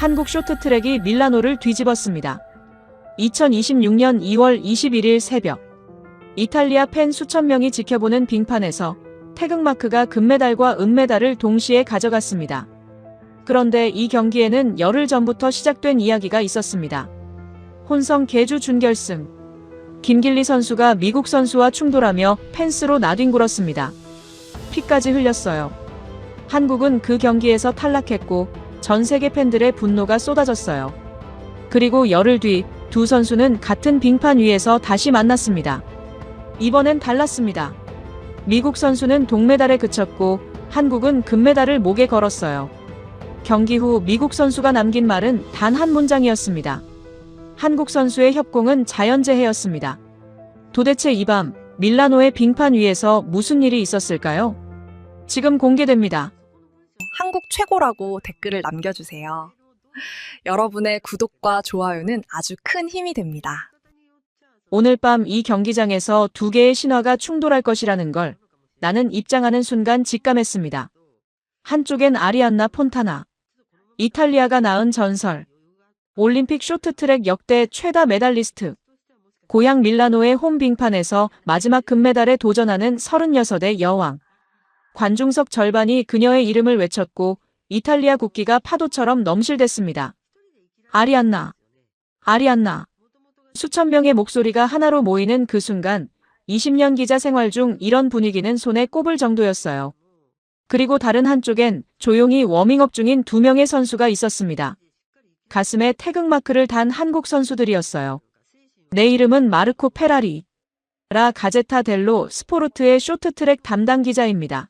한국 쇼트트랙이 밀라노를 뒤집었습니다. 2026년 2월 21일 새벽, 이탈리아 팬 수천 명이 지켜보는 빙판에서 태극마크가 금메달과 은메달을 동시에 가져갔습니다. 그런데 이 경기에는 열흘 전부터 시작된 이야기가 있었습니다. 혼성 계주 준결승. 김길리 선수가 미국 선수와 충돌하며 펜스로 나뒹굴었습니다. 피까지 흘렸어요. 한국은 그 경기에서 탈락했고 전 세계 팬들의 분노가 쏟아졌어요. 그리고 열흘 뒤 두 선수는 같은 빙판 위에서 다시 만났습니다. 이번엔 달랐습니다. 미국 선수는 동메달에 그쳤고 한국은 금메달을 목에 걸었어요. 경기 후 미국 선수가 남긴 말은 단 한 문장이었습니다. 한국 선수의 협공은 자연재해였습니다. 도대체 이 밤 밀라노의 빙판 위에서 무슨 일이 있었을까요? 지금 공개됩니다. 한국 최고라고 댓글을 남겨주세요. 여러분의 구독과 좋아요는 아주 큰 힘이 됩니다. 오늘 밤 이 경기장에서 두 개의 신화가 충돌할 것이라는 걸 나는 입장하는 순간 직감했습니다. 한쪽엔 아리안나 폰타나, 이탈리아가 낳은 전설, 올림픽 쇼트트랙 역대 최다 메달리스트, 고향 밀라노의 홈 빙판에서 마지막 금메달에 도전하는 36의 여왕. 관중석 절반이 그녀의 이름을 외쳤고 이탈리아 국기가 파도처럼 넘실댔습니다. 아리안나, 아리안나. 수천 명의 목소리가 하나로 모이는 그 순간 20년 기자 생활 중 이런 분위기는 손에 꼽을 정도였어요. 그리고 다른 한쪽엔 조용히 워밍업 중인 두 명의 선수가 있었습니다. 가슴에 태극마크를 단 한국 선수들이었어요. 내 이름은 마르코 페라리. 라 가제타 델로 스포르트의 쇼트트랙 담당 기자입니다.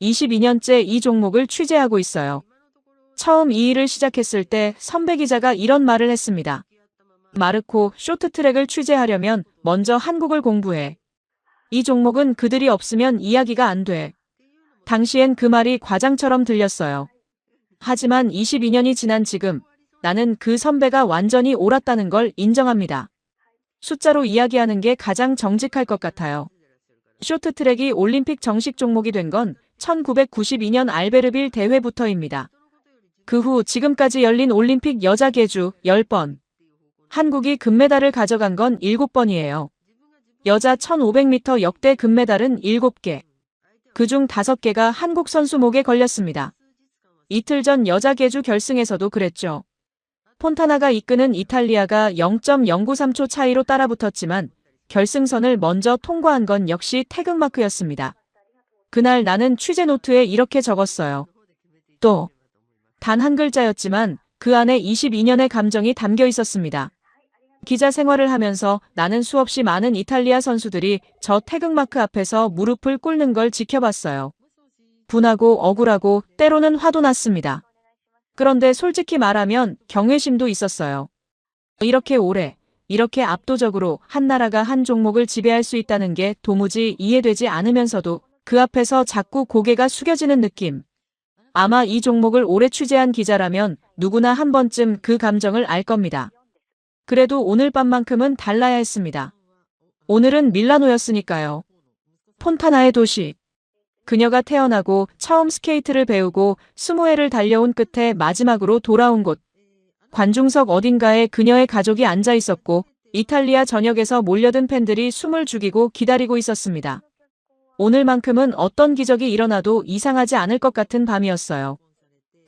22년째 이 종목을 취재하고 있어요. 처음 이 일을 시작했을 때 선배 기자가 이런 말을 했습니다. 마르코, 쇼트트랙을 취재하려면 먼저 한국을 공부해. 이 종목은 그들이 없으면 이야기가 안 돼. 당시엔 그 말이 과장처럼 들렸어요. 하지만 22년이 지난 지금 나는 그 선배가 완전히 옳았다는 걸 인정합니다. 숫자로 이야기하는 게 가장 정직할 것 같아요. 쇼트트랙이 올림픽 정식 종목이 된 건 1992년 알베르빌 대회부터입니다. 그 후 지금까지 열린 올림픽 여자 계주 10번. 한국이 금메달을 가져간 건 7번이에요. 여자 1500m 역대 금메달은 7개. 그중 5개가 한국 선수 목에 걸렸습니다. 이틀 전 여자 계주 결승에서도 그랬죠. 폰타나가 이끄는 이탈리아가 0.093초 차이로 따라붙었지만 결승선을 먼저 통과한 건 역시 태극마크였습니다. 그날 나는 취재 노트에 이렇게 적었어요. 또 단 한 글자였지만 그 안에 22년의 감정이 담겨 있었습니다. 기자 생활을 하면서 나는 수없이 많은 이탈리아 선수들이 저 태극마크 앞에서 무릎을 꿇는 걸 지켜봤어요. 분하고 억울하고 때로는 화도 났습니다. 그런데 솔직히 말하면 경외심도 있었어요. 이렇게 오래, 이렇게 압도적으로 한 나라가 한 종목을 지배할 수 있다는 게 도무지 이해되지 않으면서도 그 앞에서 자꾸 고개가 숙여지는 느낌. 아마 이 종목을 오래 취재한 기자라면 누구나 한 번쯤 그 감정을 알 겁니다. 그래도 오늘 밤만큼은 달라야 했습니다. 오늘은 밀라노였으니까요. 폰타나의 도시. 그녀가 태어나고 처음 스케이트를 배우고 20회를 달려온 끝에 마지막으로 돌아온 곳. 관중석 어딘가에 그녀의 가족이 앉아 있었고 이탈리아 전역에서 몰려든 팬들이 숨을 죽이고 기다리고 있었습니다. 오늘만큼은 어떤 기적이 일어나도 이상하지 않을 것 같은 밤이었어요.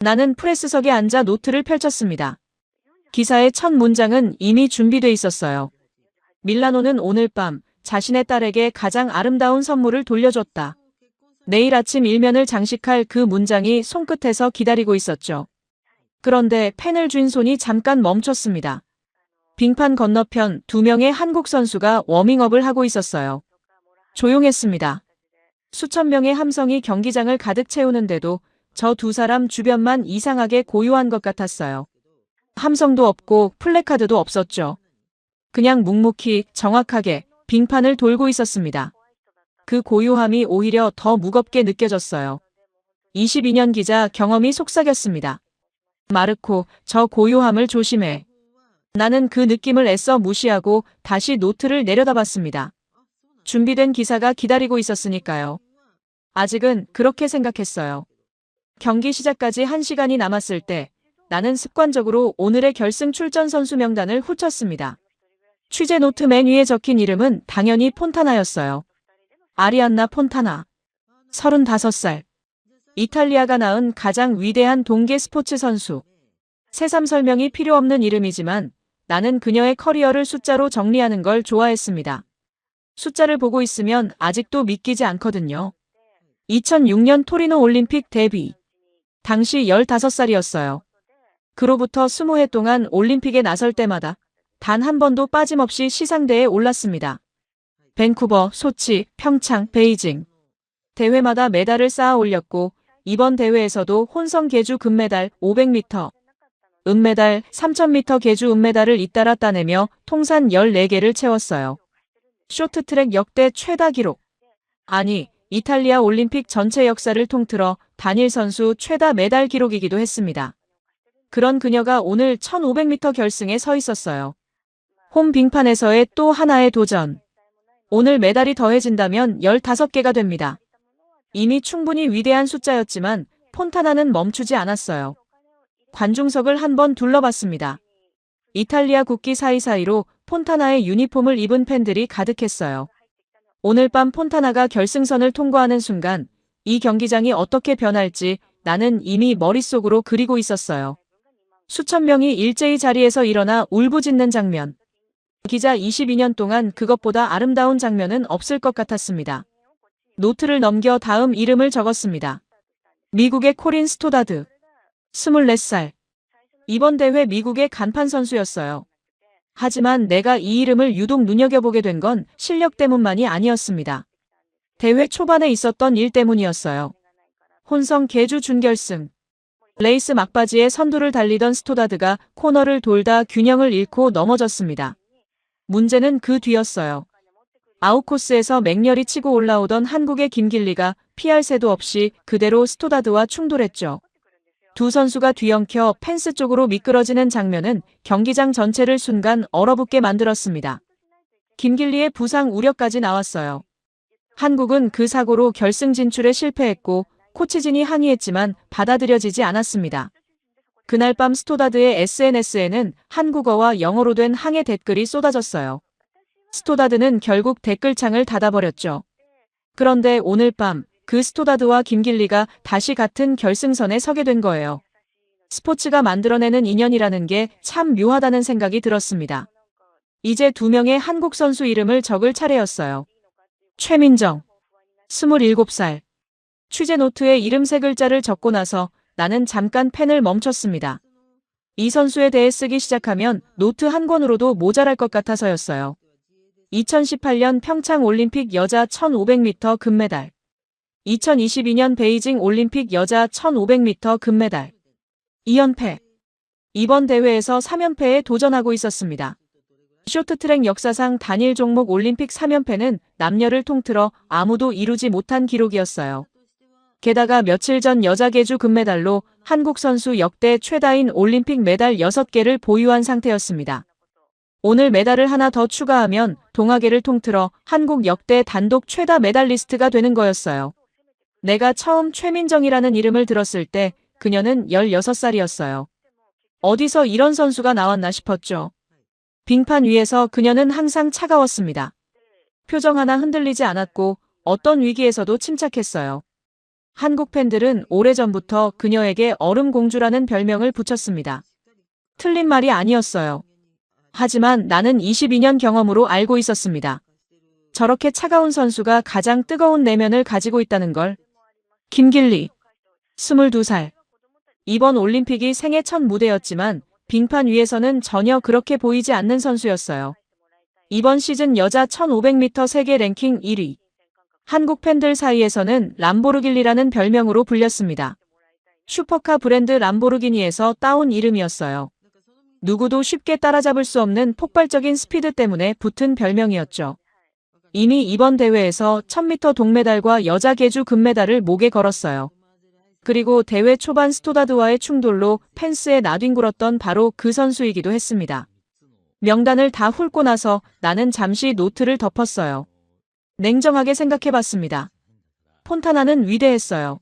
나는 프레스석에 앉아 노트를 펼쳤습니다. 기사의 첫 문장은 이미 준비돼 있었어요. 밀라노는 오늘 밤 자신의 딸에게 가장 아름다운 선물을 돌려줬다. 내일 아침 일면을 장식할 그 문장이 손끝에서 기다리고 있었죠. 그런데 펜을 쥔 손이 잠깐 멈췄습니다. 빙판 건너편 두 명의 한국 선수가 워밍업을 하고 있었어요. 조용했습니다. 수천 명의 함성이 경기장을 가득 채우는데도 저 두 사람 주변만 이상하게 고요한 것 같았어요. 함성도 없고 플래카드도 없었죠. 그냥 묵묵히 정확하게 빙판을 돌고 있었습니다. 그 고요함이 오히려 더 무겁게 느껴졌어요. 22년 기자 경험이 속삭였습니다. 마르코, 저 고요함을 조심해. 나는 그 느낌을 애써 무시하고 다시 노트를 내려다봤습니다. 준비된 기사가 기다리고 있었으니까요. 아직은 그렇게 생각했어요. 경기 시작까지 1시간이 남았을 때 나는 습관적으로 오늘의 결승 출전 선수 명단을 훑었습니다. 취재 노트 맨 위에 적힌 이름은 당연히 폰타나였어요. 아리안나 폰타나. 35살. 이탈리아가 낳은 가장 위대한 동계 스포츠 선수. 새삼 설명이 필요 없는 이름이지만 나는 그녀의 커리어를 숫자로 정리하는 걸 좋아했습니다. 숫자를 보고 있으면 아직도 믿기지 않거든요. 2006년 토리노 올림픽 데뷔. 당시 15살이었어요. 그로부터 20해 동안 올림픽에 나설 때마다 단 한 번도 빠짐없이 시상대에 올랐습니다. 밴쿠버, 소치, 평창, 베이징. 대회마다 메달을 쌓아 올렸고 이번 대회에서도 혼성 계주 금메달 500m, 은메달 3000m 계주 은메달을 잇따라 따내며 통산 14개를 채웠어요. 쇼트트랙 역대 최다 기록. 아니, 이탈리아 올림픽 전체 역사를 통틀어 단일 선수 최다 메달 기록이기도 했습니다. 그런 그녀가 오늘 1500m 결승에 서 있었어요. 홈 빙판에서의 또 하나의 도전. 오늘 메달이 더해진다면 15개가 됩니다. 이미 충분히 위대한 숫자였지만 폰타나는 멈추지 않았어요. 관중석을 한번 둘러봤습니다. 이탈리아 국기 사이사이로 폰타나의 유니폼을 입은 팬들이 가득했어요. 오늘 밤 폰타나가 결승선을 통과하는 순간 이 경기장이 어떻게 변할지 나는 이미 머릿속으로 그리고 있었어요. 수천 명이 일제히 자리에서 일어나 울부짖는 장면. 기자 22년 동안 그것보다 아름다운 장면은 없을 것 같았습니다. 노트를 넘겨 다음 이름을 적었습니다. 미국의 코린 스토다드. 24살. 이번 대회 미국의 간판 선수였어요. 하지만 내가 이 이름을 유독 눈여겨보게 된 건 실력 때문만이 아니었습니다. 대회 초반에 있었던 일 때문이었어요. 혼성 계주 준결승. 레이스 막바지에 선두를 달리던 스토다드가 코너를 돌다 균형을 잃고 넘어졌습니다. 문제는 그 뒤였어요. 아웃코스에서 맹렬히 치고 올라오던 한국의 김길리가 피할 새도 없이 그대로 스토다드와 충돌했죠. 두 선수가 뒤엉켜 펜스 쪽으로 미끄러지는 장면은 경기장 전체를 순간 얼어붙게 만들었습니다. 김길리의 부상 우려까지 나왔어요. 한국은 그 사고로 결승 진출에 실패했고 코치진이 항의했지만 받아들여지지 않았습니다. 그날 밤 스토다드의 SNS에는 한국어와 영어로 된 항해 댓글이 쏟아졌어요. 스토다드는 결국 댓글창을 닫아버렸죠. 그런데 오늘 밤 그 스토다드와 김길리가 다시 같은 결승선에 서게 된 거예요. 스포츠가 만들어내는 인연이라는 게 참 묘하다는 생각이 들었습니다. 이제 두 명의 한국 선수 이름을 적을 차례였어요. 최민정. 27살. 취재 노트에 이름 세 글자를 적고 나서 나는 잠깐 펜을 멈췄습니다. 이 선수에 대해 쓰기 시작하면 노트 한 권으로도 모자랄 것 같아서였어요. 2018년 평창 올림픽 여자 1500m 금메달. 2022년 베이징 올림픽 여자 1500m 금메달. 2연패. 이번 대회에서 3연패에 도전하고 있었습니다. 쇼트트랙 역사상 단일 종목 올림픽 3연패는 남녀를 통틀어 아무도 이루지 못한 기록이었어요. 게다가 며칠 전 여자 계주 금메달로 한국 선수 역대 최다인 올림픽 메달 6개를 보유한 상태였습니다. 오늘 메달을 하나 더 추가하면 동아계를 통틀어 한국 역대 단독 최다 메달리스트가 되는 거였어요. 내가 처음 최민정이라는 이름을 들었을 때 그녀는 16살이었어요. 어디서 이런 선수가 나왔나 싶었죠. 빙판 위에서 그녀는 항상 차가웠습니다. 표정 하나 흔들리지 않았고 어떤 위기에서도 침착했어요. 한국 팬들은 오래전부터 그녀에게 얼음공주라는 별명을 붙였습니다. 틀린 말이 아니었어요. 하지만 나는 22년 경험으로 알고 있었습니다. 저렇게 차가운 선수가 가장 뜨거운 내면을 가지고 있다는 걸. 김길리. 22살. 이번 올림픽이 생애 첫 무대였지만 빙판 위에서는 전혀 그렇게 보이지 않는 선수였어요. 이번 시즌 여자 1500m 세계 랭킹 1위. 한국 팬들 사이에서는 람보르길리라는 별명으로 불렸습니다. 슈퍼카 브랜드 람보르기니에서 따온 이름이었어요. 누구도 쉽게 따라잡을 수 없는 폭발적인 스피드 때문에 붙은 별명이었죠. 이미 이번 대회에서 1000m 동메달과 여자 계주 금메달을 목에 걸었어요. 그리고 대회 초반 스토다드와의 충돌로 펜스에 나뒹굴었던 바로 그 선수이기도 했습니다. 명단을 다 훑고 나서 나는 잠시 노트를 덮었어요. 냉정하게 생각해봤습니다. 폰타나는 위대했어요.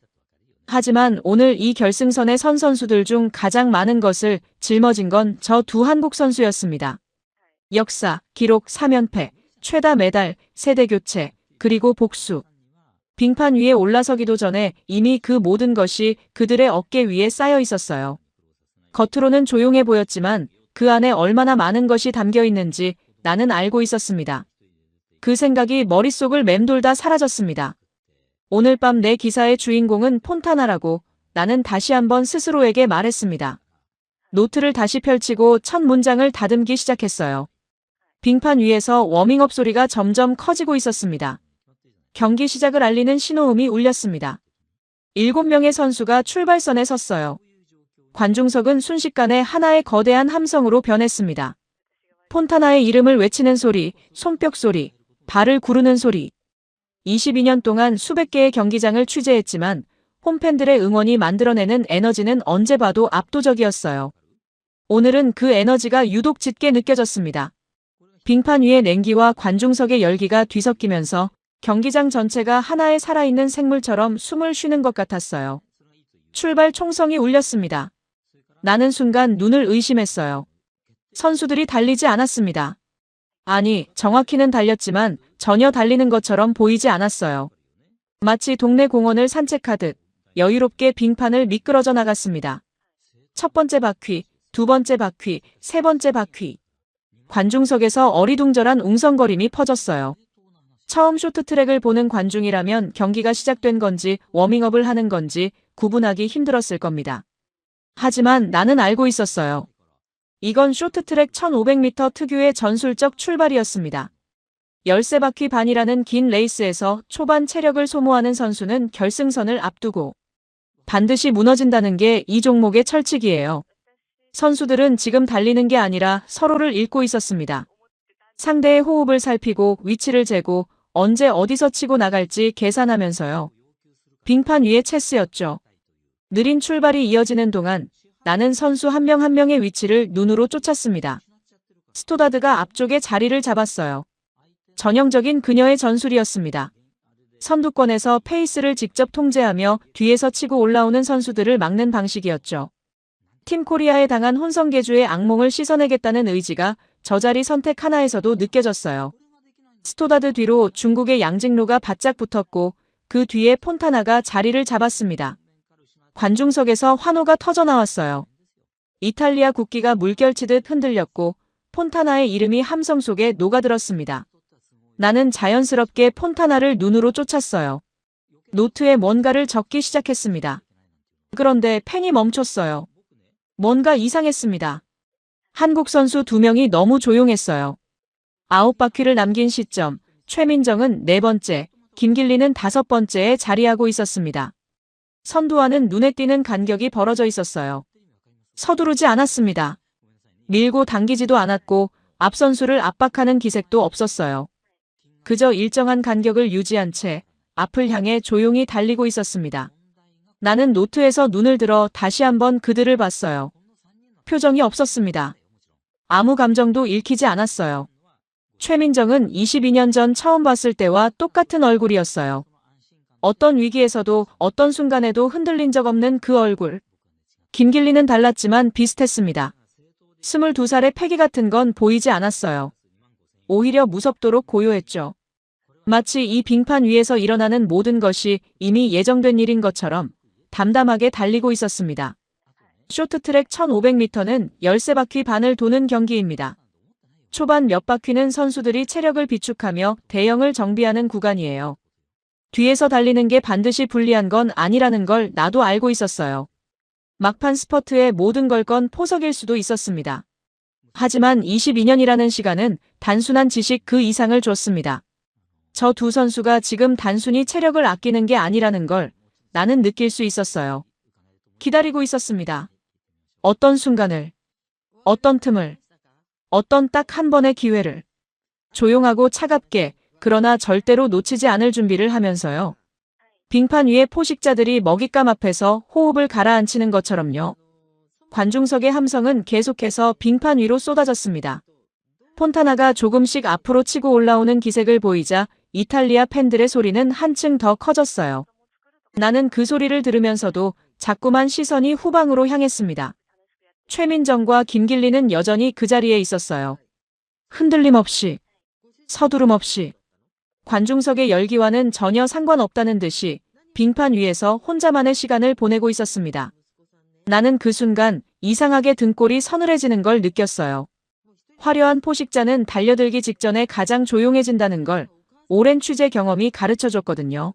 하지만 오늘 이 결승선에 선 선수들 중 가장 많은 것을 짊어진 건 저 두 한국 선수였습니다. 역사, 기록 3연패, 최다 메달, 세대 교체, 그리고 복수. 빙판 위에 올라서기도 전에 이미 그 모든 것이 그들의 어깨 위에 쌓여 있었어요. 겉으로는 조용해 보였지만 그 안에 얼마나 많은 것이 담겨 있는지 나는 알고 있었습니다. 그 생각이 머릿속을 맴돌다 사라졌습니다. 오늘 밤 내 기사의 주인공은 폰타나라고 나는 다시 한번 스스로에게 말했습니다. 노트를 다시 펼치고 첫 문장을 다듬기 시작했어요. 빙판 위에서 워밍업 소리가 점점 커지고 있었습니다. 경기 시작을 알리는 신호음이 울렸습니다. 7명의 선수가 출발선에 섰어요. 관중석은 순식간에 하나의 거대한 함성으로 변했습니다. 폰타나의 이름을 외치는 소리, 손뼉 소리, 발을 구르는 소리. 22년 동안 수백 개의 경기장을 취재했지만 홈팬들의 응원이 만들어내는 에너지는 언제 봐도 압도적이었어요. 오늘은 그 에너지가 유독 짙게 느껴졌습니다. 빙판 위의 냉기와 관중석의 열기가 뒤섞이면서 경기장 전체가 하나의 살아있는 생물처럼 숨을 쉬는 것 같았어요. 출발 총성이 울렸습니다. 나는 순간 눈을 의심했어요. 선수들이 달리지 않았습니다. 아니, 정확히는 달렸지만 전혀 달리는 것처럼 보이지 않았어요. 마치 동네 공원을 산책하듯 여유롭게 빙판을 미끄러져 나갔습니다. 첫 번째 바퀴, 두 번째 바퀴, 세 번째 바퀴. 관중석에서 어리둥절한 웅성거림이 퍼졌어요. 처음 쇼트트랙을 보는 관중이라면 경기가 시작된 건지 워밍업을 하는 건지 구분하기 힘들었을 겁니다. 하지만 나는 알고 있었어요. 이건 쇼트트랙 1500m 특유의 전술적 출발이었습니다. 13바퀴 반이라는 긴 레이스에서 초반 체력을 소모하는 선수는 결승선을 앞두고 반드시 무너진다는 게 이 종목의 철칙이에요. 선수들은 지금 달리는 게 아니라 서로를 읽고 있었습니다. 상대의 호흡을 살피고 위치를 재고 언제 어디서 치고 나갈지 계산하면서요. 빙판 위의 체스였죠. 느린 출발이 이어지는 동안 나는 선수 한 명 한 명의 위치를 눈으로 쫓았습니다. 스토다드가 앞쪽에 자리를 잡았어요. 전형적인 그녀의 전술이었습니다. 선두권에서 페이스를 직접 통제하며 뒤에서 치고 올라오는 선수들을 막는 방식이었죠. 팀 코리아에 당한 혼성계주의 악몽을 씻어내겠다는 의지가 저 자리 선택 하나에서도 느껴졌어요. 스토다드 뒤로 중국의 양직루가 바짝 붙었고 그 뒤에 폰타나가 자리를 잡았습니다. 관중석에서 환호가 터져나왔어요. 이탈리아 국기가 물결치듯 흔들렸고 폰타나의 이름이 함성 속에 녹아들었습니다. 나는 자연스럽게 폰타나를 눈으로 쫓았어요. 노트에 뭔가를 적기 시작했습니다. 그런데 펜이 멈췄어요. 뭔가 이상했습니다. 한국 선수 2명이 너무 조용했어요. 9바퀴를 남긴 시점, 최민정은 4번째, 김길리는 5번째에 자리하고 있었습니다. 선두와는 눈에 띄는 간격이 벌어져 있었어요. 서두르지 않았습니다. 밀고 당기지도 않았고 앞 선수를 압박하는 기색도 없었어요. 그저 일정한 간격을 유지한 채 앞을 향해 조용히 달리고 있었습니다. 나는 노트에서 눈을 들어 다시 한번 그들을 봤어요. 표정이 없었습니다. 아무 감정도 읽히지 않았어요. 최민정은 22년 전 처음 봤을 때와 똑같은 얼굴이었어요. 어떤 위기에서도 어떤 순간에도 흔들린 적 없는 그 얼굴. 김길리는 달랐지만 비슷했습니다. 22살의 패기 같은 건 보이지 않았어요. 오히려 무섭도록 고요했죠. 마치 이 빙판 위에서 일어나는 모든 것이 이미 예정된 일인 것처럼 담담하게 달리고 있었습니다. 쇼트트랙 1500m는 13바퀴 반을 도는 경기입니다. 초반 몇 바퀴는 선수들이 체력을 비축하며 대형을 정비하는 구간이에요. 뒤에서 달리는 게 반드시 불리한 건 아니라는 걸 나도 알고 있었어요. 막판 스퍼트에 모든 걸 건 포석일 수도 있었습니다. 하지만 22년이라는 시간은 단순한 지식 그 이상을 줬습니다. 저 두 선수가 지금 단순히 체력을 아끼는 게 아니라는 걸 나는 느낄 수 있었어요. 기다리고 있었습니다. 어떤 순간을, 어떤 틈을, 어떤 딱 한 번의 기회를. 조용하고 차갑게, 그러나 절대로 놓치지 않을 준비를 하면서요. 빙판 위의 포식자들이 먹잇감 앞에서 호흡을 가라앉히는 것처럼요. 관중석의 함성은 계속해서 빙판 위로 쏟아졌습니다. 폰타나가 조금씩 앞으로 치고 올라오는 기색을 보이자 이탈리아 팬들의 소리는 한층 더 커졌어요. 나는 그 소리를 들으면서도 자꾸만 시선이 후방으로 향했습니다. 최민정과 김길리는 여전히 그 자리에 있었어요. 흔들림 없이, 서두름 없이. 관중석의 열기와는 전혀 상관없다는 듯이 빙판 위에서 혼자만의 시간을 보내고 있었습니다. 나는 그 순간 이상하게 등골이 서늘해지는 걸 느꼈어요. 화려한 포식자는 달려들기 직전에 가장 조용해진다는 걸 오랜 취재 경험이 가르쳐줬거든요.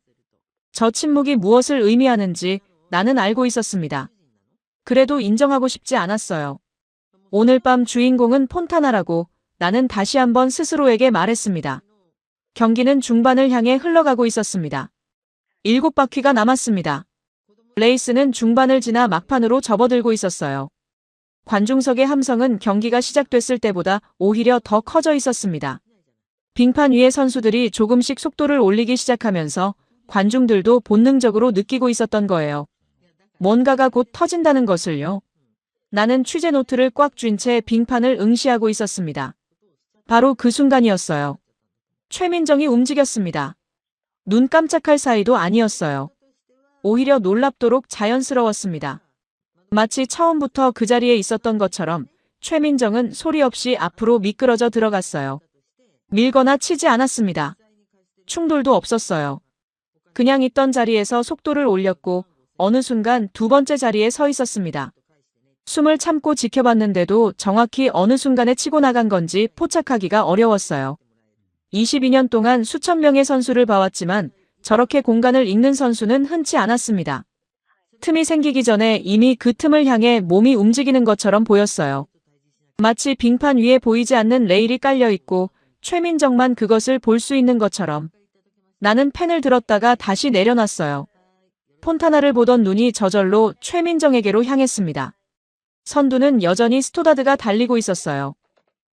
저 침묵이 무엇을 의미하는지 나는 알고 있었습니다. 그래도 인정하고 싶지 않았어요. 오늘 밤 주인공은 폰타나라고 나는 다시 한번 스스로에게 말했습니다. 경기는 중반을 향해 흘러가고 있었습니다. 7바퀴가 남았습니다. 레이스는 중반을 지나 막판으로 접어들고 있었어요. 관중석의 함성은 경기가 시작됐을 때보다 오히려 더 커져 있었습니다. 빙판 위의 선수들이 조금씩 속도를 올리기 시작하면서 관중들도 본능적으로 느끼고 있었던 거예요. 뭔가가 곧 터진다는 것을요. 나는 취재 노트를 꽉 쥔 채 빙판을 응시하고 있었습니다. 바로 그 순간이었어요. 최민정이 움직였습니다. 눈 깜짝할 사이도 아니었어요. 오히려 놀랍도록 자연스러웠습니다. 마치 처음부터 그 자리에 있었던 것처럼 최민정은 소리 없이 앞으로 미끄러져 들어갔어요. 밀거나 치지 않았습니다. 충돌도 없었어요. 그냥 있던 자리에서 속도를 올렸고 어느 순간 두 번째 자리에 서 있었습니다. 숨을 참고 지켜봤는데도 정확히 어느 순간에 치고 나간 건지 포착하기가 어려웠어요. 22년 동안 수천 명의 선수를 봐왔지만 저렇게 공간을 읽는 선수는 흔치 않았습니다. 틈이 생기기 전에 이미 그 틈을 향해 몸이 움직이는 것처럼 보였어요. 마치 빙판 위에 보이지 않는 레일이 깔려 있고 최민정만 그것을 볼 수 있는 것처럼. 나는 펜을 들었다가 다시 내려놨어요. 폰타나를 보던 눈이 저절로 최민정에게로 향했습니다. 선두는 여전히 스토다드가 달리고 있었어요.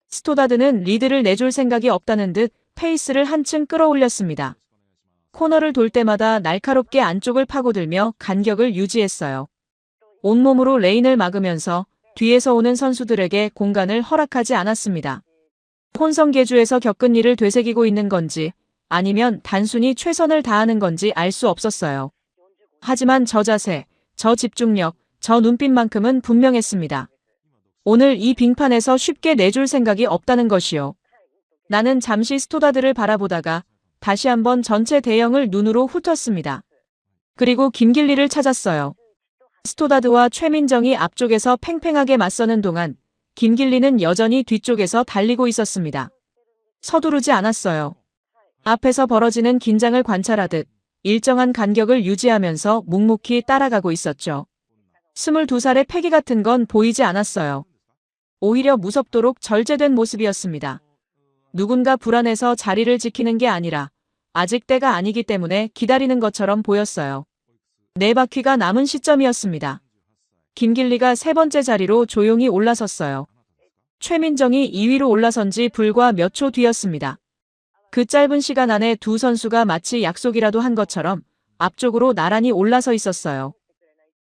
스토다드는 리드를 내줄 생각이 없다는 듯 페이스를 한층 끌어올렸습니다. 코너를 돌 때마다 날카롭게 안쪽을 파고들며 간격을 유지했어요. 온몸으로 레인을 막으면서 뒤에서 오는 선수들에게 공간을 허락하지 않았습니다. 혼성계주에서 겪은 일을 되새기고 있는 건지 아니면 단순히 최선을 다하는 건지 알 수 없었어요. 하지만 저 자세, 저 집중력, 저 눈빛만큼은 분명했습니다. 오늘 이 빙판에서 쉽게 내줄 생각이 없다는 것이요. 나는 잠시 스토다드를 바라보다가 다시 한번 전체 대형을 눈으로 훑었습니다. 그리고 김길리를 찾았어요. 스토다드와 최민정이 앞쪽에서 팽팽하게 맞서는 동안 김길리는 여전히 뒤쪽에서 달리고 있었습니다. 서두르지 않았어요. 앞에서 벌어지는 긴장을 관찰하듯 일정한 간격을 유지하면서 묵묵히 따라가고 있었죠. 22살의 패기 같은 건 보이지 않았어요. 오히려 무섭도록 절제된 모습이었습니다. 누군가 불안해서 자리를 지키는 게 아니라 아직 때가 아니기 때문에 기다리는 것처럼 보였어요. 4바퀴가 남은 시점이었습니다. 김길리가 세 번째 자리로 조용히 올라섰어요. 최민정이 2위로 올라선 지 불과 몇 초 뒤였습니다. 그 짧은 시간 안에 두 선수가 마치 약속이라도 한 것처럼 앞쪽으로 나란히 올라서 있었어요.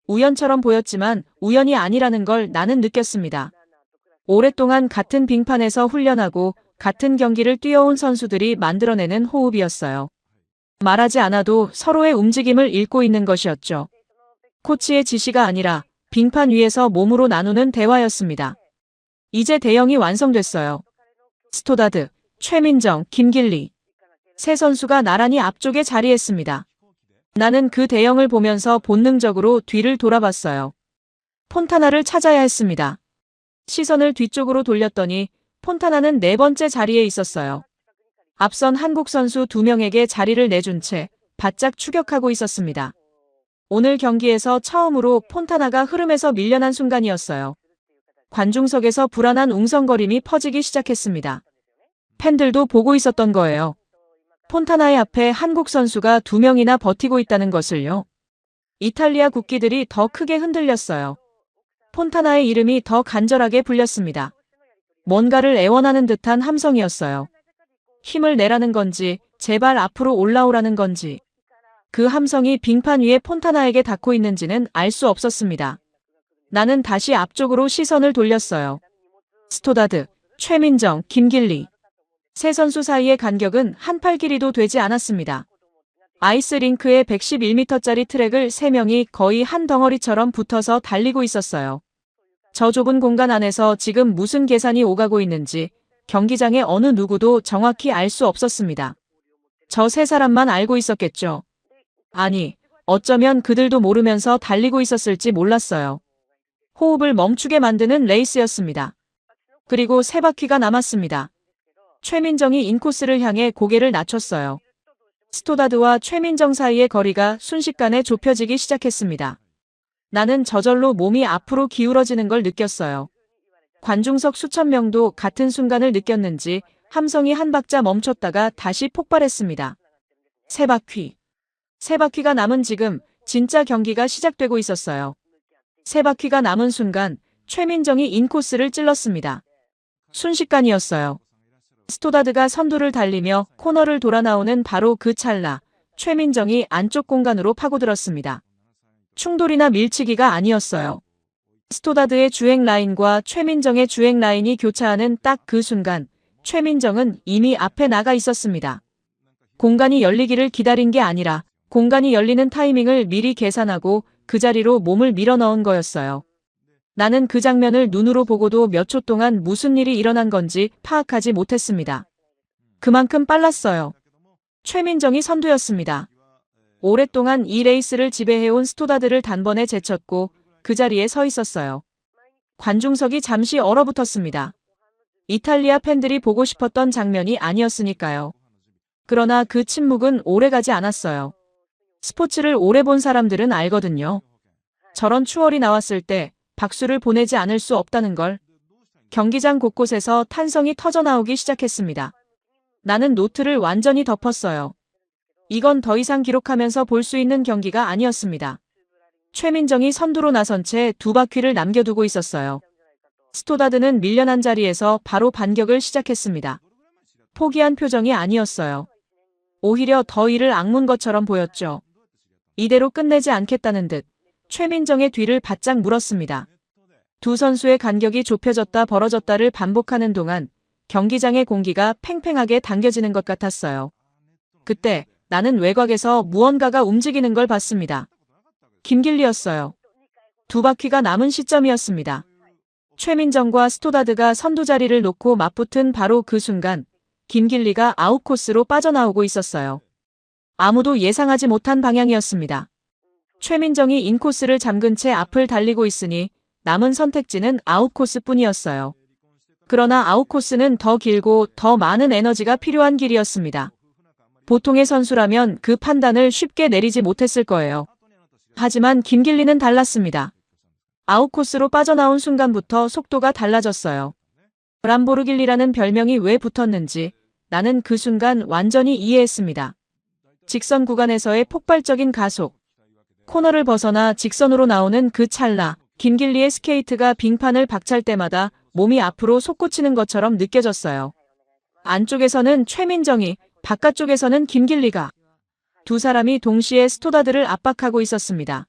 우연처럼 보였지만 우연이 아니라는 걸 나는 느꼈습니다. 오랫동안 같은 빙판에서 훈련하고 같은 경기를 뛰어온 선수들이 만들어내는 호흡이었어요. 말하지 않아도 서로의 움직임을 읽고 있는 것이었죠. 코치의 지시가 아니라 빙판 위에서 몸으로 나누는 대화였습니다. 이제 대형이 완성됐어요. 스토다드, 최민정, 김길리. 세 선수가 나란히 앞쪽에 자리했습니다. 나는 그 대형을 보면서 본능적으로 뒤를 돌아봤어요. 폰타나를 찾아야 했습니다. 시선을 뒤쪽으로 돌렸더니 폰타나는 4번째 자리에 있었어요. 앞선 한국 선수 2명에게 자리를 내준 채 바짝 추격하고 있었습니다. 오늘 경기에서 처음으로 폰타나가 흐름에서 밀려난 순간이었어요. 관중석에서 불안한 웅성거림이 퍼지기 시작했습니다. 팬들도 보고 있었던 거예요. 폰타나의 앞에 한국 선수가 2명이나 버티고 있다는 것을요. 이탈리아 국기들이 더 크게 흔들렸어요. 폰타나의 이름이 더 간절하게 불렸습니다. 뭔가를 애원하는 듯한 함성이었어요. 힘을 내라는 건지, 제발 앞으로 올라오라는 건지. 그 함성이 빙판 위에 폰타나에게 닿고 있는지는 알 수 없었습니다. 나는 다시 앞쪽으로 시선을 돌렸어요. 스토다드, 최민정, 김길리. 세 선수 사이의 간격은 한 팔 길이도 되지 않았습니다. 아이스링크에 111m짜리 트랙을 3명이 거의 한 덩어리처럼 붙어서 달리고 있었어요. 저 좁은 공간 안에서 지금 무슨 계산이 오가고 있는지 경기장의 어느 누구도 정확히 알 수 없었습니다. 저 세 사람만 알고 있었겠죠. 아니, 어쩌면 그들도 모르면서 달리고 있었을지 몰랐어요. 호흡을 멈추게 만드는 레이스였습니다. 그리고 3바퀴가 남았습니다. 최민정이 인코스를 향해 고개를 낮췄어요. 스토다드와 최민정 사이의 거리가 순식간에 좁혀지기 시작했습니다. 나는 저절로 몸이 앞으로 기울어지는 걸 느꼈어요. 관중석 수천 명도 같은 순간을 느꼈는지 함성이 한 박자 멈췄다가 다시 폭발했습니다. 3바퀴. 3바퀴가 남은 지금 진짜 경기가 시작되고 있었어요. 3바퀴가 남은 순간 최민정이 인코스를 찔렀습니다. 순식간이었어요. 스토다드가 선두를 달리며 코너를 돌아 나오는 바로 그 찰나 최민정이 안쪽 공간으로 파고들었습니다. 충돌이나 밀치기가 아니었어요. 스토다드의 주행 라인과 최민정의 주행 라인이 교차하는 딱 그 순간 최민정은 이미 앞에 나가 있었습니다. 공간이 열리기를 기다린 게 아니라 공간이 열리는 타이밍을 미리 계산하고 그 자리로 몸을 밀어 넣은 거였어요. 나는 그 장면을 눈으로 보고도 몇 초 동안 무슨 일이 일어난 건지 파악하지 못했습니다. 그만큼 빨랐어요. 최민정이 선두였습니다. 오랫동안 이 레이스를 지배해온 스토다드를 단번에 제쳤고 그 자리에 서 있었어요. 관중석이 잠시 얼어붙었습니다. 이탈리아 팬들이 보고 싶었던 장면이 아니었으니까요. 그러나 그 침묵은 오래가지 않았어요. 스포츠를 오래 본 사람들은 알거든요. 저런 추월이 나왔을 때 박수를 보내지 않을 수 없다는 걸. 경기장 곳곳에서 탄성이 터져나오기 시작했습니다. 나는 노트를 완전히 덮었어요. 이건 더 이상 기록하면서 볼 수 있는 경기가 아니었습니다. 최민정이 선두로 나선 채 2바퀴를 남겨두고 있었어요. 스토다드는 밀려난 자리에서 바로 반격을 시작했습니다. 포기한 표정이 아니었어요. 오히려 더 이를 악문 것처럼 보였죠. 이대로 끝내지 않겠다는 듯 최민정의 뒤를 바짝 물었습니다. 두 선수의 간격이 좁혀졌다 벌어졌다를 반복하는 동안 경기장의 공기가 팽팽하게 당겨지는 것 같았어요. 그때 나는 외곽에서 무언가가 움직이는 걸 봤습니다. 김길리였어요. 2바퀴가 남은 시점이었습니다. 최민정과 스토다드가 선두 자리를 놓고 맞붙은 바로 그 순간 김길리가 아웃코스로 빠져나오고 있었어요. 아무도 예상하지 못한 방향이었습니다. 최민정이 인코스를 잠근 채 앞을 달리고 있으니 남은 선택지는 아웃코스뿐이었어요. 그러나 아웃코스는 더 길고 더 많은 에너지가 필요한 길이었습니다. 보통의 선수라면 그 판단을 쉽게 내리지 못했을 거예요. 하지만 김길리는 달랐습니다. 아웃코스로 빠져나온 순간부터 속도가 달라졌어요. 람보르길리라는 별명이 왜 붙었는지 나는 그 순간 완전히 이해했습니다. 직선 구간에서의 폭발적인 가속. 코너를 벗어나 직선으로 나오는 그 찰나, 김길리의 스케이트가 빙판을 박찰 때마다 몸이 앞으로 솟구치는 것처럼 느껴졌어요. 안쪽에서는 최민정이, 바깥쪽에서는 김길리가. 두 사람이 동시에 스토다드를 압박하고 있었습니다.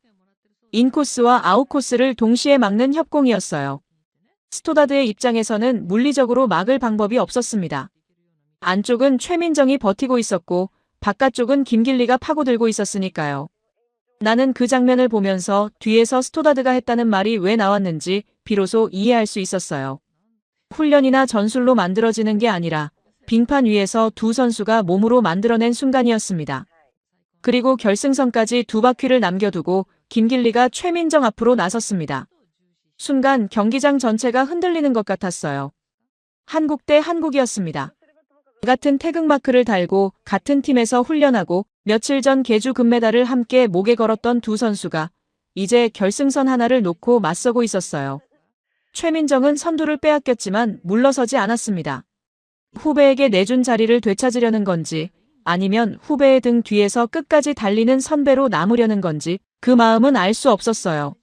인코스와 아웃코스를 동시에 막는 협공이었어요. 스토다드의 입장에서는 물리적으로 막을 방법이 없었습니다. 안쪽은 최민정이 버티고 있었고 바깥쪽은 김길리가 파고들고 있었으니까요. 나는 그 장면을 보면서 뒤에서 스토다드가 했다는 말이 왜 나왔는지 비로소 이해할 수 있었어요. 훈련이나 전술로 만들어지는 게 아니라 빙판 위에서 두 선수가 몸으로 만들어낸 순간이었습니다. 그리고 결승선까지 2바퀴를 남겨두고 김길리가 최민정 앞으로 나섰습니다. 순간 경기장 전체가 흔들리는 것 같았어요. 한국 대 한국이었습니다. 같은 태극마크를 달고 같은 팀에서 훈련하고 며칠 전 계주 금메달을 함께 목에 걸었던 두 선수가 이제 결승선 하나를 놓고 맞서고 있었어요. 최민정은 선두를 빼앗겼지만 물러서지 않았습니다. 후배에게 내준 자리를 되찾으려는 건지 아니면 후배의 등 뒤에서 끝까지 달리는 선배로 남으려는 건지 그 마음은 알 수 없었어요.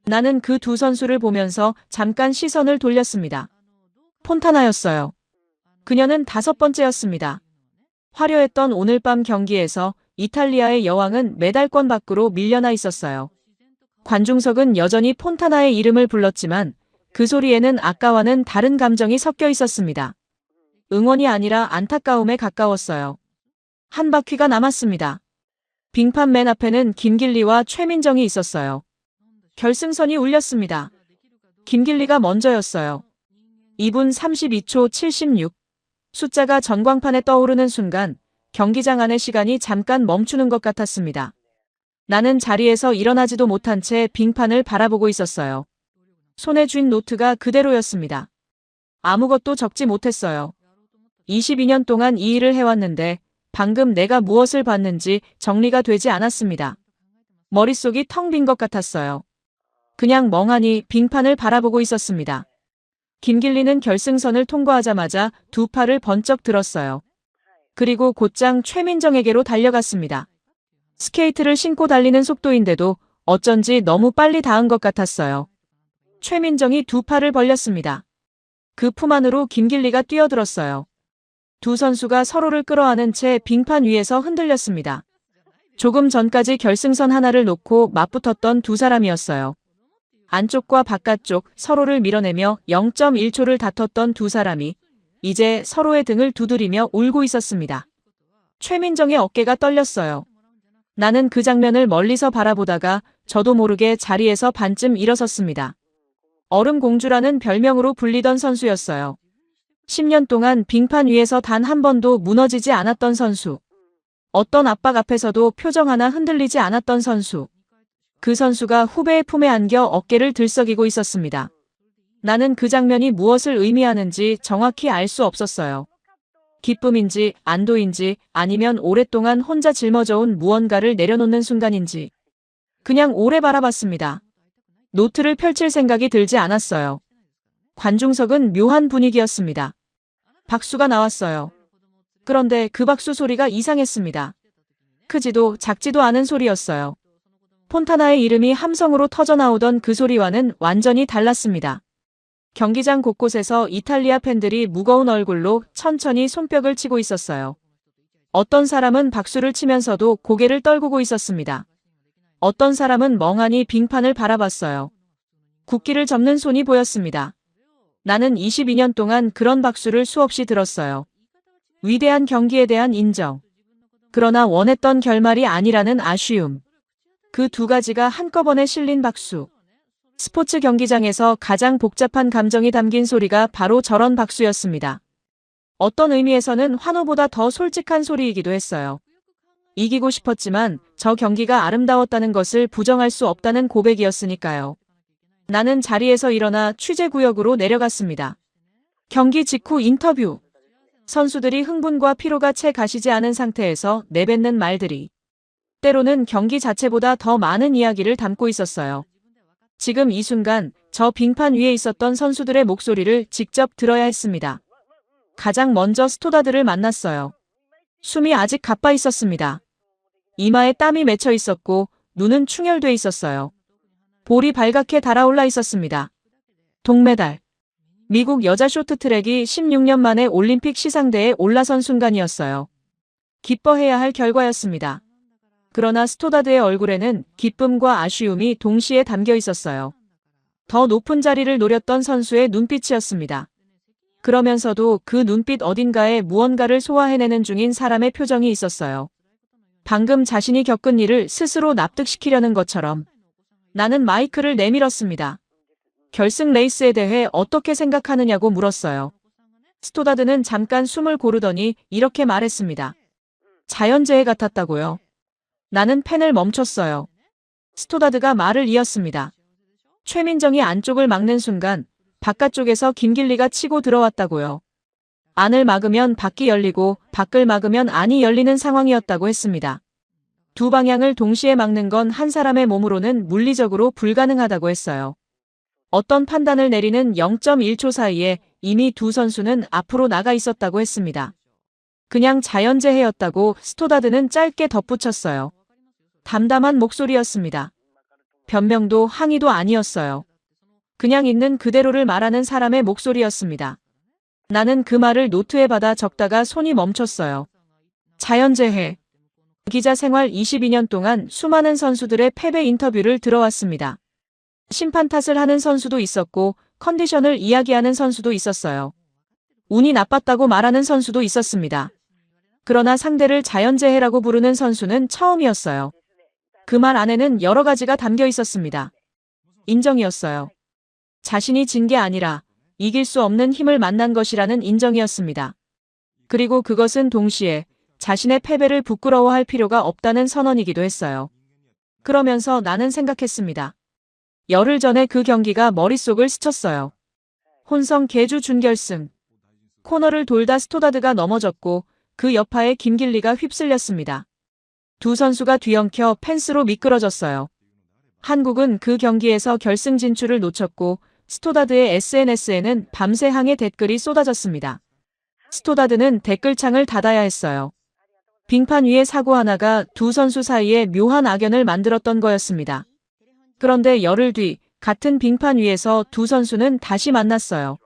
나는 그 두 선수를 보면서 잠깐 시선을 돌렸습니다. 폰타나였어요. 그녀는 5번째였습니다. 화려했던 오늘 밤 경기에서 이탈리아의 여왕은 메달권 밖으로 밀려나 있었어요. 관중석은 여전히 폰타나의 이름을 불렀지만 그 소리에는 아까와는 다른 감정이 섞여 있었습니다. 응원이 아니라 안타까움에 가까웠어요. 한 바퀴가 남았습니다. 빙판 맨 앞에는 김길리와 최민정이 있었어요. 결승선이 울렸습니다. 김길리가 먼저였어요. 2분 32초 76. 숫자가 전광판에 떠오르는 순간 경기장 안의 시간이 잠깐 멈추는 것 같았습니다. 나는 자리에서 일어나지도 못한 채 빙판을 바라보고 있었어요. 손에 쥔 노트가 그대로였습니다. 아무것도 적지 못했어요. 22년 동안 이 일을 해왔는데 방금 내가 무엇을 봤는지 정리가 되지 않았습니다. 머릿속이 텅 빈 것 같았어요. 그냥 멍하니 빙판을 바라보고 있었습니다. 김길리는 결승선을 통과하자마자 두 팔을 번쩍 들었어요. 그리고 곧장 최민정에게로 달려갔습니다. 스케이트를 신고 달리는 속도인데도 어쩐지 너무 빨리 닿은 것 같았어요. 최민정이 두 팔을 벌렸습니다. 그 품 안으로 김길리가 뛰어들었어요. 두 선수가 서로를 끌어안은 채 빙판 위에서 흔들렸습니다. 조금 전까지 결승선 하나를 놓고 맞붙었던 두 사람이었어요. 안쪽과 바깥쪽 서로를 밀어내며 0.1초를 다퉜던 두 사람이 이제 서로의 등을 두드리며 울고 있었습니다. 최민정의 어깨가 떨렸어요. 나는 그 장면을 멀리서 바라보다가 저도 모르게 자리에서 반쯤 일어섰습니다. 얼음공주라는 별명으로 불리던 선수였어요. 10년 동안 빙판 위에서 단 한 번도 무너지지 않았던 선수. 어떤 압박 앞에서도 표정 하나 흔들리지 않았던 선수. 그 선수가 후배의 품에 안겨 어깨를 들썩이고 있었습니다. 나는 그 장면이 무엇을 의미하는지 정확히 알 수 없었어요. 기쁨인지 안도인지 아니면 오랫동안 혼자 짊어져온 무언가를 내려놓는 순간인지. 그냥 오래 바라봤습니다. 노트를 펼칠 생각이 들지 않았어요. 관중석은 묘한 분위기였습니다. 박수가 나왔어요. 그런데 그 박수 소리가 이상했습니다. 크지도 작지도 않은 소리였어요. 폰타나의 이름이 함성으로 터져나오던 그 소리와는 완전히 달랐습니다. 경기장 곳곳에서 이탈리아 팬들이 무거운 얼굴로 천천히 손뼉을 치고 있었어요. 어떤 사람은 박수를 치면서도 고개를 떨구고 있었습니다. 어떤 사람은 멍하니 빙판을 바라봤어요. 국기를 접는 손이 보였습니다. 나는 22년 동안 그런 박수를 수없이 들었어요. 위대한 경기에 대한 인정. 그러나 원했던 결말이 아니라는 아쉬움. 그 두 가지가 한꺼번에 실린 박수. 스포츠 경기장에서 가장 복잡한 감정이 담긴 소리가 바로 저런 박수였습니다. 어떤 의미에서는 환호보다 더 솔직한 소리이기도 했어요. 이기고 싶었지만 저 경기가 아름다웠다는 것을 부정할 수 없다는 고백이었으니까요. 나는 자리에서 일어나 취재구역으로 내려갔습니다. 경기 직후 인터뷰. 선수들이 흥분과 피로가 채 가시지 않은 상태에서 내뱉는 말들이 때로는 경기 자체보다 더 많은 이야기를 담고 있었어요. 지금 이 순간 저 빙판 위에 있었던 선수들의 목소리를 직접 들어야 했습니다. 가장 먼저 스토다드를 만났어요. 숨이 아직 가빠 있었습니다. 이마에 땀이 맺혀 있었고 눈은 충혈돼 있었어요. 볼이 발갛게 달아올라 있었습니다. 동메달. 미국 여자 쇼트트랙이 16년 만에 올림픽 시상대에 올라선 순간이었어요. 기뻐해야 할 결과였습니다. 그러나 스토다드의 얼굴에는 기쁨과 아쉬움이 동시에 담겨 있었어요. 더 높은 자리를 노렸던 선수의 눈빛이었습니다. 그러면서도 그 눈빛 어딘가에 무언가를 소화해내는 중인 사람의 표정이 있었어요. 방금 자신이 겪은 일을 스스로 납득시키려는 것처럼. 나는 마이크를 내밀었습니다. 결승 레이스에 대해 어떻게 생각하느냐고 물었어요. 스토다드는 잠깐 숨을 고르더니 이렇게 말했습니다. 자연재해 같았다고요. 나는 펜을 멈췄어요. 스토다드가 말을 이었습니다. 최민정이 안쪽을 막는 순간 바깥쪽에서 김길리가 치고 들어왔다고요. 안을 막으면 밖이 열리고 밖을 막으면 안이 열리는 상황이었다고 했습니다. 두 방향을 동시에 막는 건 한 사람의 몸으로는 물리적으로 불가능하다고 했어요. 어떤 판단을 내리는 0.1초 사이에 이미 두 선수는 앞으로 나가 있었다고 했습니다. 그냥 자연재해였다고 스토다드는 짧게 덧붙였어요. 담담한 목소리였습니다. 변명도 항의도 아니었어요. 그냥 있는 그대로를 말하는 사람의 목소리였습니다. 나는 그 말을 노트에 받아 적다가 손이 멈췄어요. 자연재해. 기자 생활 22년 동안 수많은 선수들의 패배 인터뷰를 들어왔습니다. 심판 탓을 하는 선수도 있었고 컨디션을 이야기하는 선수도 있었어요. 운이 나빴다고 말하는 선수도 있었습니다. 그러나 상대를 자연재해라고 부르는 선수는 처음이었어요. 그 말 안에는 여러 가지가 담겨 있었습니다. 인정이었어요. 자신이 진 게 아니라 이길 수 없는 힘을 만난 것이라는 인정이었습니다. 그리고 그것은 동시에 자신의 패배를 부끄러워할 필요가 없다는 선언이기도 했어요. 그러면서 나는 생각했습니다. 열흘 전에 그 경기가 머릿속을 스쳤어요. 혼성 계주 준결승. 코너를 돌다 스토다드가 넘어졌고 그 여파에 김길리가 휩쓸렸습니다. 두 선수가 뒤엉켜 펜스로 미끄러졌어요. 한국은 그 경기에서 결승 진출을 놓쳤고 스토다드의 SNS에는 밤새 항해 댓글이 쏟아졌습니다. 스토다드는 댓글창을 닫아야 했어요. 빙판 위의 사고 하나가 두 선수 사이에 묘한 악연을 만들었던 거였습니다. 그런데 열흘 뒤 같은 빙판 위에서 두 선수는 다시 만났어요.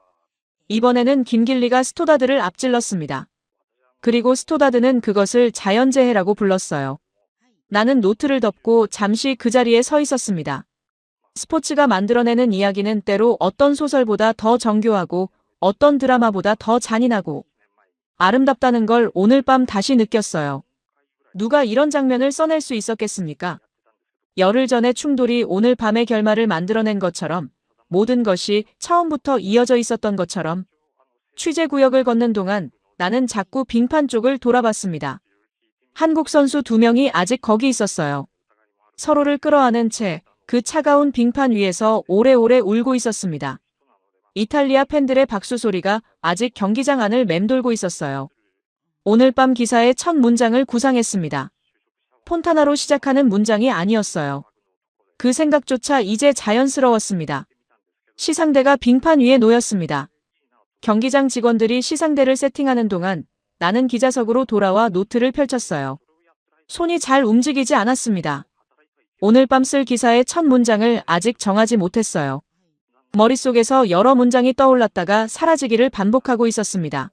이번에는 김길리가 스토다드를 앞질렀습니다. 그리고 스토다드는 그것을 자연재해라고 불렀어요. 나는 노트를 덮고 잠시 그 자리에 서 있었습니다. 스포츠가 만들어내는 이야기는 때로 어떤 소설보다 더 정교하고 어떤 드라마보다 더 잔인하고 아름답다는 걸 오늘 밤 다시 느꼈어요. 누가 이런 장면을 써낼 수 있었겠습니까? 열흘 전의 충돌이 오늘 밤의 결말을 만들어낸 것처럼 모든 것이 처음부터 이어져 있었던 것처럼 취재 구역을 걷는 동안 나는 자꾸 빙판 쪽을 돌아봤습니다. 한국 선수 2명이 아직 거기 있었어요. 서로를 끌어안은 채 그 차가운 빙판 위에서 오래오래 울고 있었습니다. 이탈리아 팬들의 박수 소리가 아직 경기장 안을 맴돌고 있었어요. 오늘 밤 기사의 첫 문장을 구상했습니다. 폰타나로 시작하는 문장이 아니었어요. 그 생각조차 이제 자연스러웠습니다. 시상대가 빙판 위에 놓였습니다. 경기장 직원들이 시상대를 세팅하는 동안 나는 기자석으로 돌아와 노트를 펼쳤어요. 손이 잘 움직이지 않았습니다. 오늘 밤 쓸 기사의 첫 문장을 아직 정하지 못했어요. 머릿속에서 여러 문장이 떠올랐다가 사라지기를 반복하고 있었습니다.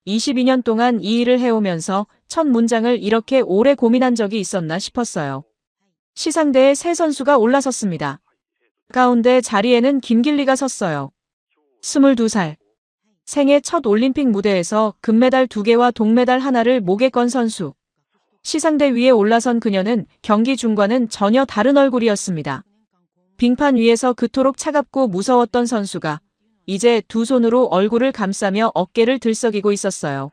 22년 동안 이 일을 해오면서 첫 문장을 이렇게 오래 고민한 적이 있었나 싶었어요. 시상대에 세 선수가 올라섰습니다. 가운데 자리에는 김길리가 섰어요. 22살. 생애 첫 올림픽 무대에서 금메달 2개와 동메달 하나를 목에 건 선수. 시상대 위에 올라선 그녀는 경기 중과는 전혀 다른 얼굴이었습니다. 빙판 위에서 그토록 차갑고 무서웠던 선수가 이제 두 손으로 얼굴을 감싸며 어깨를 들썩이고 있었어요.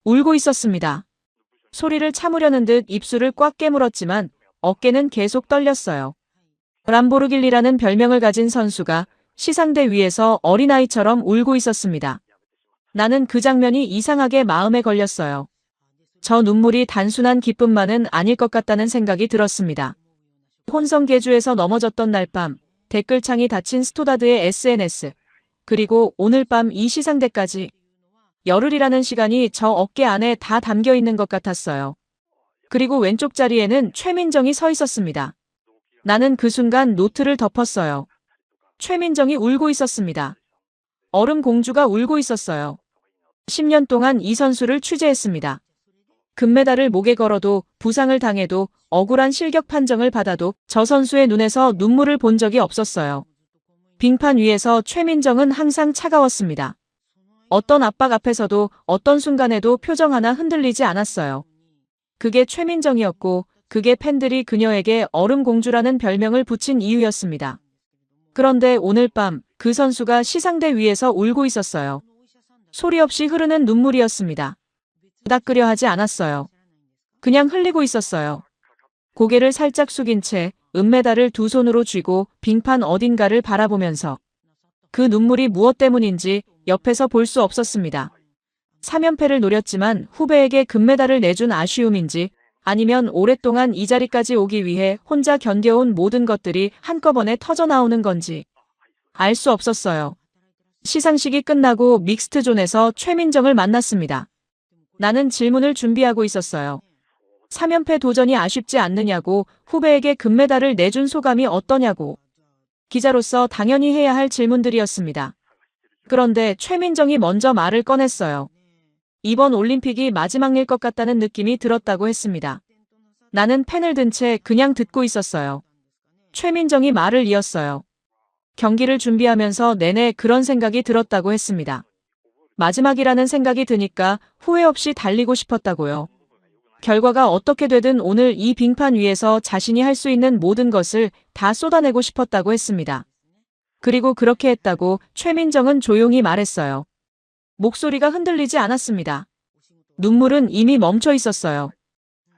울고 있었습니다. 소리를 참으려는 듯 입술을 꽉 깨물었지만 어깨는 계속 떨렸어요. 람보르길리라는 별명을 가진 선수가 시상대 위에서 어린아이처럼 울고 있었습니다. 나는 그 장면이 이상하게 마음에 걸렸어요. 저 눈물이 단순한 기쁨만은 아닐 것 같다는 생각이 들었습니다. 혼성계주에서 넘어졌던 날 밤, 댓글창이 닫힌 스토다드의 SNS, 그리고 오늘 밤 이 시상대까지 열흘이라는 시간이 저 어깨 안에 다 담겨 있는 것 같았어요. 그리고 왼쪽 자리에는 최민정이 서 있었습니다. 나는 그 순간 노트를 덮었어요. 최민정이 울고 있었습니다. 얼음 공주가 울고 있었어요. 10년 동안 이 선수를 취재했습니다. 금메달을 목에 걸어도 부상을 당해도 억울한 실격 판정을 받아도 저 선수의 눈에서 눈물을 본 적이 없었어요. 빙판 위에서 최민정은 항상 차가웠습니다. 어떤 압박 앞에서도 어떤 순간에도 표정 하나 흔들리지 않았어요. 그게 최민정이었고 그게 팬들이 그녀에게 얼음공주라는 별명을 붙인 이유였습니다. 그런데 오늘 밤 그 선수가 시상대 위에서 울고 있었어요. 소리 없이 흐르는 눈물이었습니다. 부닥끄려 하지 않았어요. 그냥 흘리고 있었어요. 고개를 살짝 숙인 채 은메달을 두 손으로 쥐고 빙판 어딘가를 바라보면서 그 눈물이 무엇 때문인지 옆에서 볼 수 없었습니다. 3연패를 노렸지만 후배에게 금메달을 내준 아쉬움인지 아니면 오랫동안 이 자리까지 오기 위해 혼자 견뎌온 모든 것들이 한꺼번에 터져나오는 건지 알 수 없었어요. 시상식이 끝나고 믹스트존에서 최민정을 만났습니다. 나는 질문을 준비하고 있었어요. 3연패 도전이 아쉽지 않느냐고, 후배에게 금메달을 내준 소감이 어떠냐고. 기자로서 당연히 해야 할 질문들이었습니다. 그런데 최민정이 먼저 말을 꺼냈어요. 이번 올림픽이 마지막일 것 같다는 느낌이 들었다고 했습니다. 나는 펜을 든 채 그냥 듣고 있었어요. 최민정이 말을 이었어요. 경기를 준비하면서 내내 그런 생각이 들었다고 했습니다. 마지막이라는 생각이 드니까 후회 없이 달리고 싶었다고요. 결과가 어떻게 되든 오늘 이 빙판 위에서 자신이 할 수 있는 모든 것을 다 쏟아내고 싶었다고 했습니다. 그리고 그렇게 했다고 최민정은 조용히 말했어요. 목소리가 흔들리지 않았습니다. 눈물은 이미 멈춰 있었어요.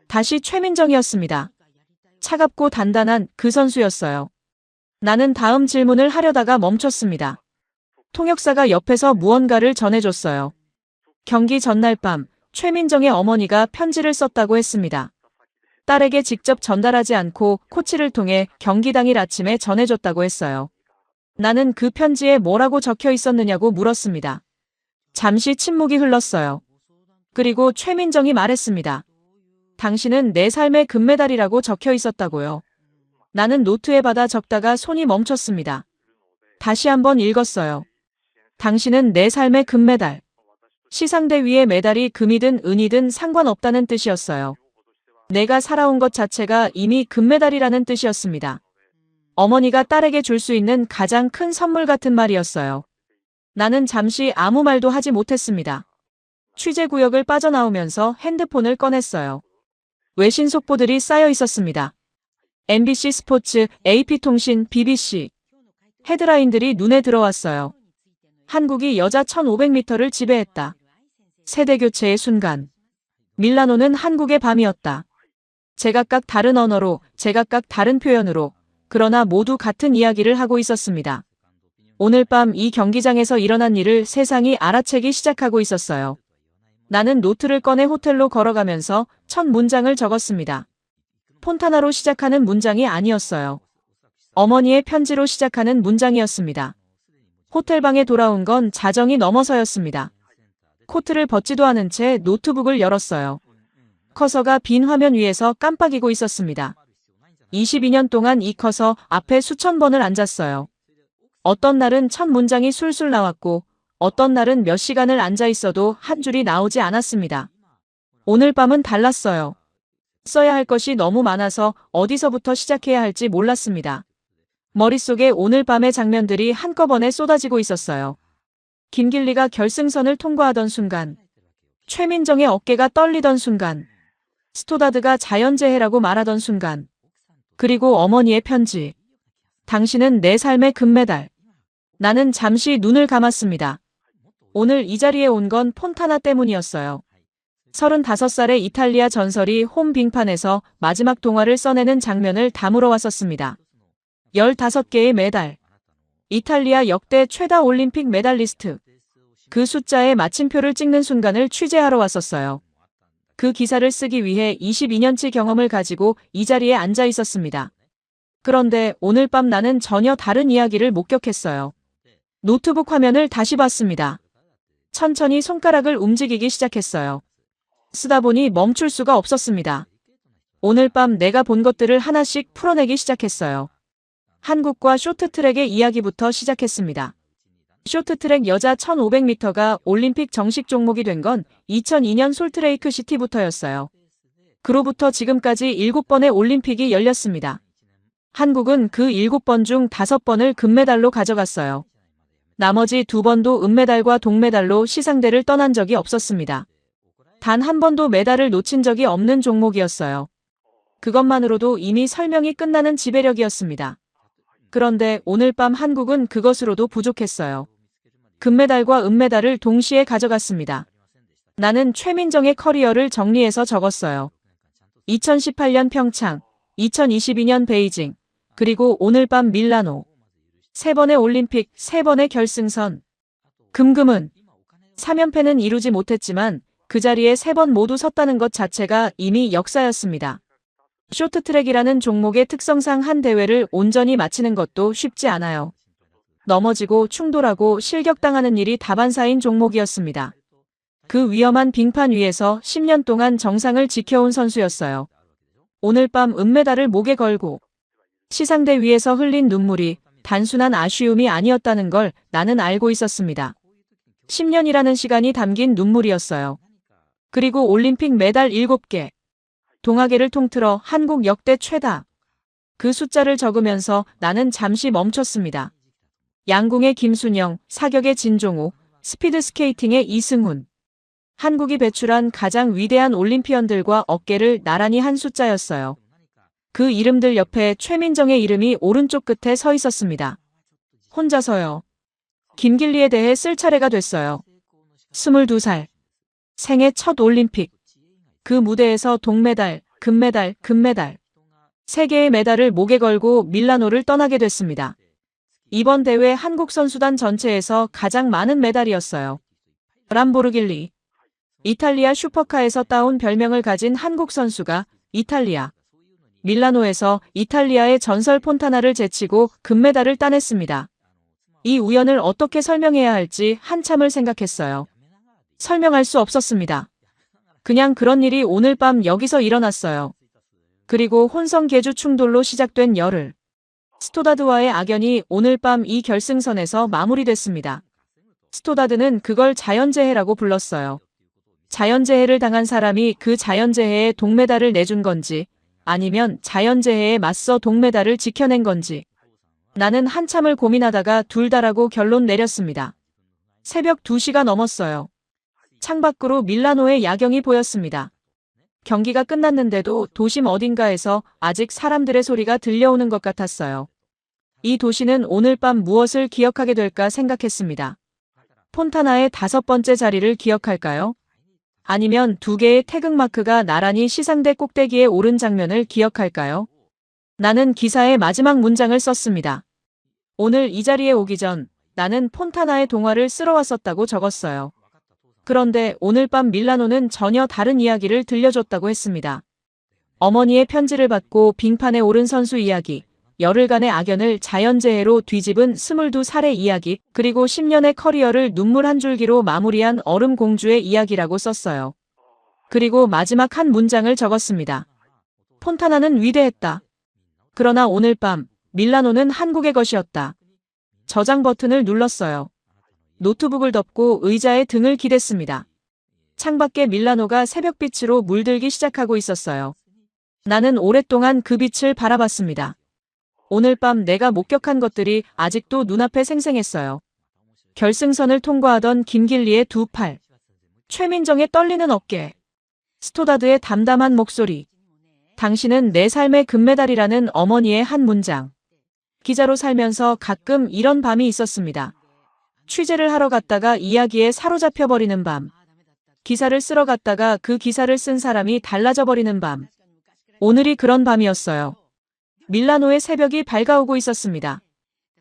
다시 최민정이었습니다. 차갑고 단단한 그 선수였어요. 나는 다음 질문을 하려다가 멈췄습니다. 통역사가 옆에서 무언가를 전해줬어요. 경기 전날 밤 최민정의 어머니가 편지를 썼다고 했습니다. 딸에게 직접 전달하지 않고 코치를 통해 경기 당일 아침에 전해줬다고 했어요. 나는 그 편지에 뭐라고 적혀 있었느냐고 물었습니다. 잠시 침묵이 흘렀어요. 그리고 최민정이 말했습니다. 당신은 내 삶의 금메달이라고 적혀 있었다고요. 나는 노트에 받아 적다가 손이 멈췄습니다. 다시 한번 읽었어요. 당신은 내 삶의 금메달. 시상대 위의 메달이 금이든 은이든 상관없다는 뜻이었어요. 내가 살아온 것 자체가 이미 금메달이라는 뜻이었습니다. 어머니가 딸에게 줄 수 있는 가장 큰 선물 같은 말이었어요. 나는 잠시 아무 말도 하지 못했습니다. 취재 구역을 빠져나오면서 핸드폰을 꺼냈어요. 외신 속보들이 쌓여 있었습니다. MBC 스포츠, AP통신, BBC. 헤드라인들이 눈에 들어왔어요. 한국이 여자 1500m를 지배했다. 세대교체의 순간. 밀라노는 한국의 밤이었다. 제각각 다른 언어로, 제각각 다른 표현으로, 그러나 모두 같은 이야기를 하고 있었습니다. 오늘 밤 이 경기장에서 일어난 일을 세상이 알아채기 시작하고 있었어요. 나는 노트를 꺼내 호텔로 걸어가면서 첫 문장을 적었습니다. 폰타나로 시작하는 문장이 아니었어요. 어머니의 편지로 시작하는 문장이었습니다. 호텔방에 돌아온 건 자정이 넘어서였습니다. 코트를 벗지도 않은 채 노트북을 열었어요. 커서가 빈 화면 위에서 깜빡이고 있었습니다. 22년 동안 이 커서 앞에 수천 번을 앉았어요. 어떤 날은 첫 문장이 술술 나왔고 어떤 날은 몇 시간을 앉아 있어도 한 줄이 나오지 않았습니다. 오늘 밤은 달랐어요. 써야 할 것이 너무 많아서 어디서부터 시작해야 할지 몰랐습니다. 머릿속에 오늘 밤의 장면들이 한꺼번에 쏟아지고 있었어요. 김길리가 결승선을 통과하던 순간, 최민정의 어깨가 떨리던 순간, 스토다드가 자연재해라고 말하던 순간, 그리고 어머니의 편지. 당신은 내 삶의 금메달. 나는 잠시 눈을 감았습니다. 오늘 이 자리에 온 건 폰타나 때문이었어요. 35살의 이탈리아 전설이 홈 빙판에서 마지막 동화를 써내는 장면을 담으러 왔었습니다. 15개의 메달. 이탈리아 역대 최다 올림픽 메달리스트. 그 숫자에 마침표를 찍는 순간을 취재하러 왔었어요. 그 기사를 쓰기 위해 22년치 경험을 가지고 이 자리에 앉아 있었습니다. 그런데 오늘 밤 나는 전혀 다른 이야기를 목격했어요. 노트북 화면을 다시 봤습니다. 천천히 손가락을 움직이기 시작했어요. 쓰다 보니 멈출 수가 없었습니다. 오늘 밤 내가 본 것들을 하나씩 풀어내기 시작했어요. 한국과 쇼트트랙의 이야기부터 시작했습니다. 쇼트트랙 여자 1500m가 올림픽 정식 종목이 된 건 2002년 솔트레이크 시티부터였어요. 그로부터 지금까지 7번의 올림픽이 열렸습니다. 한국은 그 7번 중 5번을 금메달로 가져갔어요. 나머지 2번도 은메달과 동메달로 시상대를 떠난 적이 없었습니다. 단 한 번도 메달을 놓친 적이 없는 종목이었어요. 그것만으로도 이미 설명이 끝나는 지배력이었습니다. 그런데 오늘 밤 한국은 그것으로도 부족했어요. 금메달과 은메달을 동시에 가져갔습니다. 나는 최민정의 커리어를 정리해서 적었어요. 2018년 평창, 2022년 베이징, 그리고 오늘 밤 밀라노. 3번의 올림픽, 3번의 결승선. 금은 3연패는 이루지 못했지만 그 자리에 3번 모두 섰다는 것 자체가 이미 역사였습니다. 쇼트트랙이라는 종목의 특성상 한 대회를 온전히 마치는 것도 쉽지 않아요. 넘어지고 충돌하고 실격당하는 일이 다반사인 종목이었습니다. 그 위험한 빙판 위에서 10년 동안 정상을 지켜온 선수였어요. 오늘 밤 은메달을 목에 걸고 시상대 위에서 흘린 눈물이 단순한 아쉬움이 아니었다는 걸 나는 알고 있었습니다. 10년이라는 시간이 담긴 눈물이었어요. 그리고 올림픽 메달 7개. 동아계를 통틀어 한국 역대 최다. 그 숫자를 적으면서 나는 잠시 멈췄습니다. 양궁의 김순영, 사격의 진종우, 스피드 스케이팅의 이승훈. 한국이 배출한 가장 위대한 올림피언들과 어깨를 나란히 한 숫자였어요. 그 이름들 옆에 최민정의 이름이 오른쪽 끝에 서 있었습니다. 혼자서요. 김길리에 대해 쓸 차례가 됐어요. 22살. 생애 첫 올림픽. 그 무대에서 동메달, 금메달, 금메달. 3개의 메달을 목에 걸고 밀라노를 떠나게 됐습니다. 이번 대회 한국 선수단 전체에서 가장 많은 메달이었어요. 람보르길리. 이탈리아 슈퍼카에서 따온 별명을 가진 한국 선수가 이탈리아. 밀라노에서 이탈리아의 전설 폰타나를 제치고 금메달을 따냈습니다. 이 우연을 어떻게 설명해야 할지 한참을 생각했어요. 설명할 수 없었습니다. 그냥 그런 일이 오늘 밤 여기서 일어났어요. 그리고 혼성 계주 충돌로 시작된 열흘. 스토다드와의 악연이 오늘 밤 이 결승선에서 마무리됐습니다. 스토다드는 그걸 자연재해라고 불렀어요. 자연재해를 당한 사람이 그 자연재해에 동메달을 내준 건지 아니면 자연재해에 맞서 동메달을 지켜낸 건지 나는 한참을 고민하다가 둘 다라고 결론 내렸습니다. 새벽 2시가 넘었어요. 창밖으로 밀라노의 야경이 보였습니다. 경기가 끝났는데도 도심 어딘가에서 아직 사람들의 소리가 들려오는 것 같았어요. 이 도시는 오늘 밤 무엇을 기억하게 될까 생각했습니다. 폰타나의 5번째 자리를 기억할까요? 아니면 2개의 태극마크가 나란히 시상대 꼭대기에 오른 장면을 기억할까요? 나는 기사의 마지막 문장을 썼습니다. 오늘 이 자리에 오기 전 나는 폰타나의 동화를 쓸어 왔었다고 적었어요. 그런데 오늘 밤 밀라노는 전혀 다른 이야기를 들려줬다고 했습니다. 어머니의 편지를 받고 빙판에 오른 선수 이야기, 열흘간의 악연을 자연재해로 뒤집은 22살의 이야기, 그리고 10년의 커리어를 눈물 한 줄기로 마무리한 얼음공주의 이야기라고 썼어요. 그리고 마지막 한 문장을 적었습니다. 폰타나는 위대했다. 그러나 오늘 밤 밀라노는 한국의 것이었다. 저장 버튼을 눌렀어요. 노트북을 덮고 의자에 등을 기댔습니다. 창밖에 밀라노가 새벽빛으로 물들기 시작하고 있었어요. 나는 오랫동안 그 빛을 바라봤습니다. 오늘 밤 내가 목격한 것들이 아직도 눈앞에 생생했어요. 결승선을 통과하던 김길리의 2팔, 최민정의 떨리는 어깨, 스토다드의 담담한 목소리, 당신은 내 삶의 금메달이라는 어머니의 한 문장. 기자로 살면서 가끔 이런 밤이 있었습니다. 취재를 하러 갔다가 이야기에 사로잡혀버리는 밤. 기사를 쓰러 갔다가 그 기사를 쓴 사람이 달라져버리는 밤. 오늘이 그런 밤이었어요. 밀라노의 새벽이 밝아오고 있었습니다.